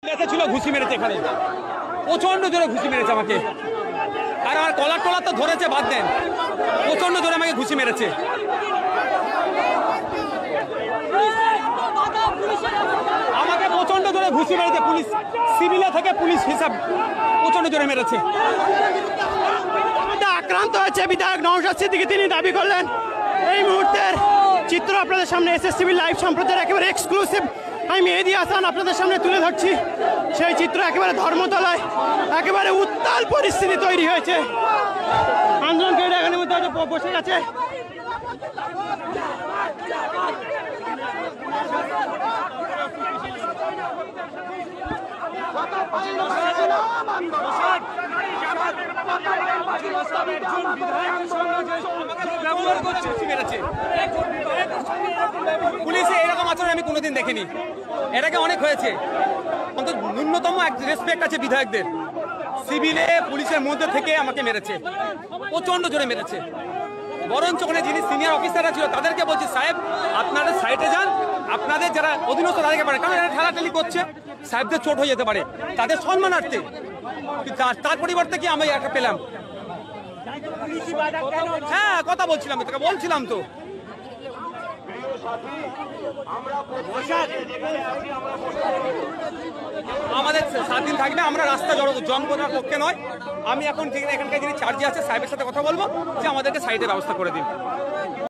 ছিল ঘুষি মেরেছে, এখানে প্রচন্ড জোরে ঘুষি মেরেছে আমাকে। আর আমার কলার টলার তো ধরেছে, বাদ দেন, প্রচন্ড জোরে আমাকে ঘুষি মেরেছে। আমাকে প্রচন্ড জোরে ঘুষি মেরেছে পুলিশ, সিভিলে থেকে পুলিশ হিসাব প্রচন্ড জোরে মেরেছে। আক্রান্ত হয়েছে বিধায়ক নওশাদ সিদ্দিকী, তিনি দাবি করলেন। এই মুহূর্তের চিত্র আপনাদের সামনে এসএসটিভি লাইভ সম্প্রচার একেবারে এক্সক্লুসিভ আমি মেহেদী হাসান আপনাদের সামনে তুলে ধরছি। সেই চিত্র একেবারে ধর্মতলায় একেবারে উত্তাল পরিস্থিতি তৈরি হয়েছে। আন্দোলনকারীরা এখানের মধ্যে হয়তো বসে গেছে। পুলিশে এরকম আচরণ আমি কোনোদিন দেখিনি, এটাকে অনেক হয়েছে। অন্তত ন্যূনতম এক রেসপেক্ট আছে বিধায়কদের। সিভিলে পুলিশের মধ্যে থেকে আমাকে মেরেছে, প্রচন্ড জোরে মেরেছে। বরঞ্চ ওখানে যিনি সিনিয়র অফিসাররা ছিল তাদেরকে বলছি, সাহেব আপনারা সাইডে যান, আপনাদের যারা অধীনস্থ তাদেরকে পারে, কারণ এরা ঠেলাঠেলি করছে, সাহেবদের চোট হয়ে যেতে পারে, তাদের সম্মানার্থে। তার পরিবর্তে কি আমি একটা পেলাম? হ্যাঁ, কথা বলছিলাম, তোকে বলছিলাম তো। আমাদের 7 দিন থাকবে, আমরা রাস্তা জম করার পক্ষে নয়। আমি এখন এখানকার যিনি চার্জে আছে সাহেবের সাথে কথা বলবো যে আমাদেরকে সাইডের ব্যবস্থা করে দিন।